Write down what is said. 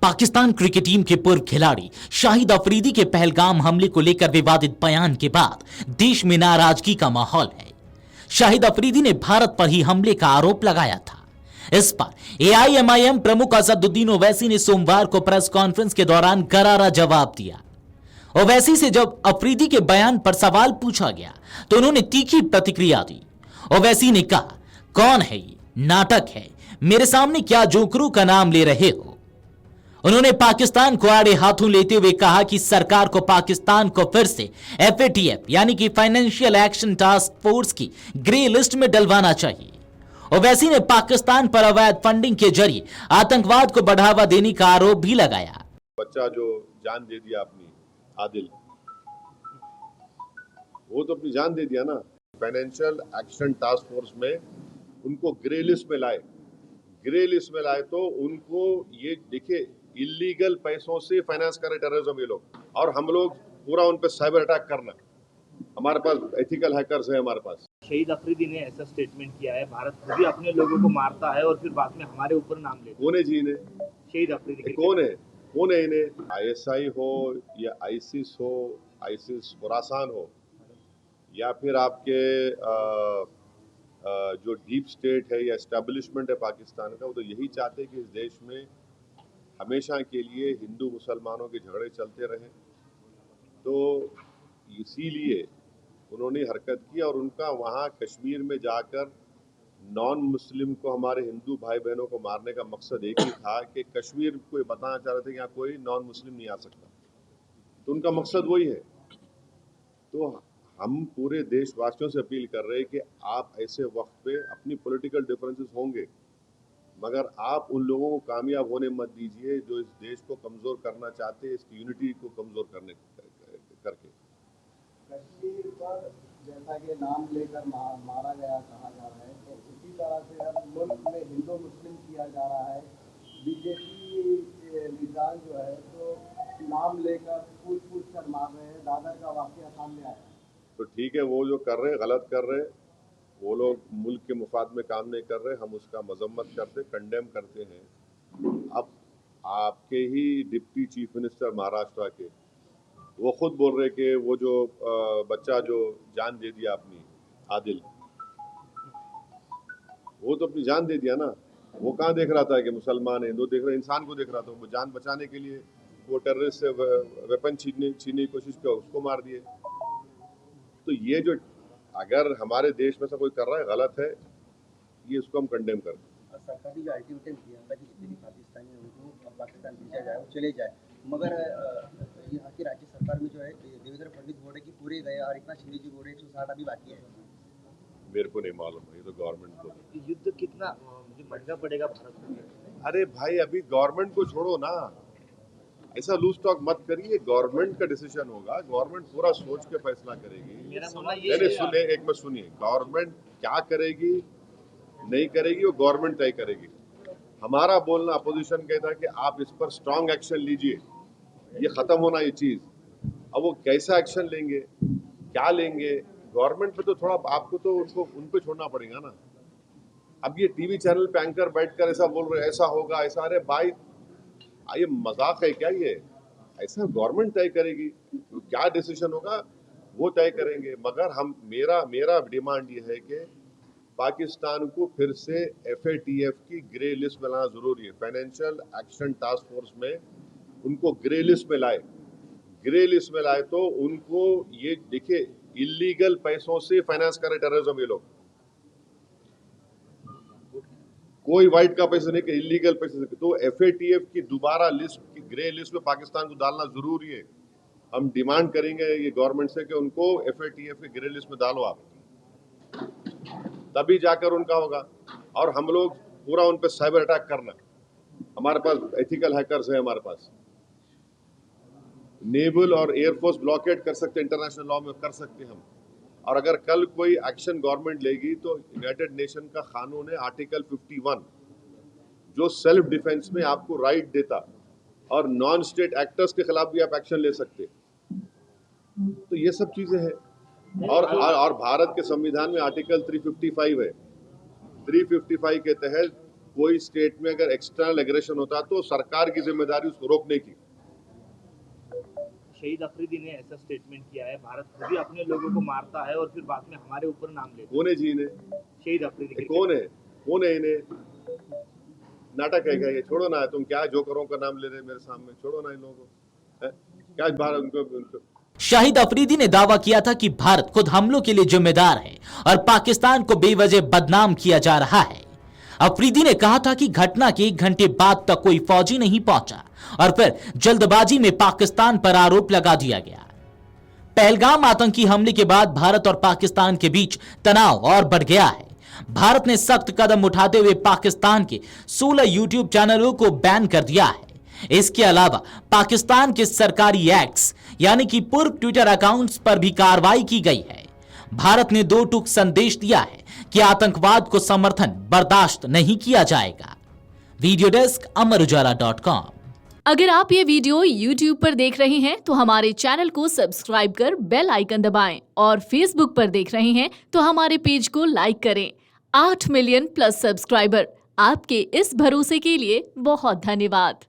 Pakistan cricket team के पूर्व खिलाड़ी शाहिद अफरीदी के पहलगाम हमले को लेकर विवादित बयान के बाद देश में नाराजगी का माहौल है। शाहिद अफरीदी ने भारत पर ही हमले का आरोप लगाया था। इस पर एआईएमआईएम प्रमुख असदुद्दीन ओवैसी ने सोमवार को प्रेस कॉन्फ्रेंस के दौरान करारा जवाब दिया। ओवैसी से जब अफरीदी के बयान पर सवाल पूछा गया तो उन्होंने तीखी प्रतिक्रिया दी। ओवैसी ने कहा, कौन है ये? नाटक है, मेरे सामने क्या जोकरों का नाम ले रहे हो? उन्होंने पाकिस्तान को आड़े हाथों लेते हुए कहा कि सरकार को पाकिस्तान को फिर से एफएटीएफ यानी कि फाइनेंशियल एक्शन टास्क फोर्स की ग्रे लिस्ट में डलवाना चाहिए। ओवैसी ने पाकिस्तान पर अवैध फंडिंग के जरिए आतंकवाद को बढ़ावा देने का आरोप भी लगाया। बच्चा जो जान दे दिया अपनी, आदिल, वो तो अपनी जान दे दिया ना। फाइनेंशियल एक्शन टास्क फोर्स में उनको ग्रे लिस्ट में लाए। ग्रे लिस्ट में लाए तो उनको ये देखिए, इलीगल पैसों से फाइनेंस करे टेररिज्म ये लोग, और हम लोग पूरा उन पे साइबर अटैक करना। हमारे पास एथिकल हैकर्स है हमारे पास। शहीद अफरीदी ने ऐसा स्टेटमेंट किया है, भारत खुद ही अपने लोगों को मारता है और फिर बाद में हमारे ऊपर नाम लेता है। कौन है जी इन्हें? शहीद अफरीदी कौन है इन्हें? आईएसआई हो या आईसिस हो, आईसिस खुरासान हो, या फिर आपके जो डीप स्टेट है या एस्टेब्लिशमेंट है पाकिस्तान का, वो तो यही चाहते हैं कि इस देश में हमेशा के लिए हिंदू मुसलमानों के झगड़े चलते रहे। तो इसीलिए उन्होंने हरकत की, और उनका वहाँ कश्मीर में जाकर नॉन मुस्लिम को, हमारे हिंदू भाई बहनों को मारने का मकसद एक ही था कि कश्मीर को ये बताना चाह रहे थे कि यहाँ कोई नॉन मुस्लिम नहीं आ सकता। तो उनका मकसद वही है। तो हम पूरे देशवासियों से अपील कर रहे हैं कि आप ऐसे वक्त पे, अपनी पॉलिटिकल डिफरेंसेस होंगे, मगर आप उन लोगों को कामयाब होने मत दीजिए जो इस देश को कमज़ोर करना चाहते हैं, इसकी यूनिटी को कमज़ोर करने करके। कश्मीर पर जैसा कि नाम लेकर मारा गया कहा जा रहा है, तो उसी तरह से हर मुल्क में हिंदू मुस्लिम किया जा रहा है। बीजेपी लीडर जो है तो नाम लेकर पूछ कर मार रहे हैं। दादर का वाकया सामने आया। तो ठीक है, वो जो कर रहे हैं गलत कर रहे हैं, वो लोग मुल्क के मुफाद में काम नहीं कर रहे, हम उसका मजम्मत करते, कंडेम करते हैं। अब आपके ही डिप्टी चीफ मिनिस्टर महाराष्ट्र के, वो खुद बोल रहे कि वो जो बच्चा जो जान दे दिया अपनी, आदिल, वो तो अपनी जान दे दिया ना। वो कहाँ देख रहा था कि मुसलमान है, हिंदू देख रहा, इंसान को देख रहा था। वो जान बचाने के लिए वो टेररिस्ट से वेपन छीनने की कोशिश किया, उसको मार दिए। तो ये जो अगर हमारे देश में से कोई कर रहा है, गलत है, ये इसको हम कंडेम करते हैं। सरकारी जो अल्टीमेटम दिया था कि जितने भी पाकिस्तानी हैं उनको अब पाकिस्तान भेजा जाए, वो चले जाए, मगर यहाँ की राज्य सरकार में जो है देवेंद्र फडणवीस बोल रहे कि पूरे गए, और एकनाथ शिंदे जी बोल रहे 160 अभी बाकी है। मेरे को नहीं मालूम है, ये तो गवर्नमेंट को। युद्ध कितना महंगा पड़ेगा भारत को? अरे भाई, अभी गवर्नमेंट को छोड़ो ना, ऐसा लूज टॉक मत करिए। गवर्नमेंट का डिसीजन होगा, गवर्नमेंट पूरा सोच के फैसला करेगी। सुनिए, गवर्नमेंट क्या करेगी नहीं करेगी वो गवर्नमेंट तय करेगी। हमारा बोलना, अपोजिशन कहता है कि आप इस पर स्ट्रांग एक्शन लीजिए, ये खत्म होना ये चीज। अब वो कैसा एक्शन लेंगे, क्या लेंगे, गवर्नमेंट पे तो थोड़ा आपको तो उनको उन पे छोड़ना पड़ेगा ना। अब ये टीवी चैनल पे एंकर बैठकर ऐसा बोल रहे, ऐसा होगा ऐसा, अरे भाई ये मजाक है क्या? ये ऐसा गवर्नमेंट तय करेगी, क्या डिसीजन होगा वो तय करेंगे। मगर हम मेरा डिमांड ये है कि पाकिस्तान को फिर से एफएटीएफ की ग्रे लिस्ट में लाना जरूरी है। फाइनेंशियल एक्शन टास्क फोर्स में उनको ग्रे लिस्ट में लाए। ग्रे लिस्ट में लाए तो उनको ये देखिए, इलीगल पैसों से फाइनेंस करे टेररिज्म ये लोग। कोई वाइट का पैसे नहीं, कि इलीगल पैसे से। तो एफएटीएफ की दोबारा लिस्ट की ग्रे लिस्ट में पाकिस्तान को डालना जरूरी है। हम डिमांड करेंगे ये गवर्नमेंट से कि उनको एफएटीएफ की ग्रे लिस्ट में डालो आप, तभी जाकर उनका होगा। और हम लोग पूरा उन पे साइबर अटैक करना। हमारे पास एथिकल हैकर्स है हमारे पास। नेवल और एयरफोर्स ब्लॉकेट कर सकते, इंटरनेशनल लॉ में कर सकते हम। और अगर कल कोई एक्शन गवर्नमेंट लेगी तो यूनाइटेड नेशन का कानून है आर्टिकल 51, जो सेल्फ डिफेंस में आपको राइट देता, और नॉन स्टेट एक्टर्स के खिलाफ भी आप एक्शन ले सकते। तो ये सब चीजें हैं। और भारत के संविधान में आर्टिकल 355 है। 355 के तहत कोई स्टेट में अगर एक्सटर्नल एग्रेशन होता तो सरकार की जिम्मेदारी उसको रोकने की। शहीद अफरीदी ने ऐसा स्टेटमेंट किया है, भारत खुद ही अपने लोगों को मारता है और फिर बाद में हमारे ऊपर नाम लेता कौन है जी इन्हें? है। शहीद अफरीदी कौन है इन्हें? नाटक है क्या ये? छोड़ो ना, तुम क्या जोकरों का नाम ले रहे मेरे सामने, छोड़ो ना इन लोगों को। क्या भारत उनको शाहिद अफरीदी ने दावा किया था कि भारत खुद हमलों के लिए जिम्मेदार है और पाकिस्तान को बेवजह बदनाम किया जा रहा है। अफरीदी ने कहा था कि घटना के 1 घंटे बाद तक कोई फौजी नहीं पहुंचा और फिर जल्दबाजी में पाकिस्तान पर आरोप लगा दिया गया। पहलगाम आतंकी हमले के बाद भारत और पाकिस्तान के बीच तनाव और बढ़ गया है। भारत ने सख्त कदम उठाते हुए पाकिस्तान के 16 यूट्यूब चैनलों को बैन कर दिया है। इसके अलावा पाकिस्तान के सरकारी एक्ट्स यानी कि पूर्व ट्विटर अकाउंट्स पर भी कार्रवाई की गई है। भारत ने 2 टूक संदेश दिया है कि आतंकवाद को समर्थन बर्दाश्त नहीं किया जाएगा। वीडियो डेस्क अमरउजाला.com। अगर आप ये वीडियो YouTube पर देख रहे हैं तो हमारे चैनल को सब्सक्राइब कर बेल आइकन दबाएं और Facebook पर देख रहे हैं तो हमारे पेज को लाइक करें। 8 मिलियन प्लस सब्सक्राइबर, आपके इस भरोसे के लिए बहुत धन्यवाद।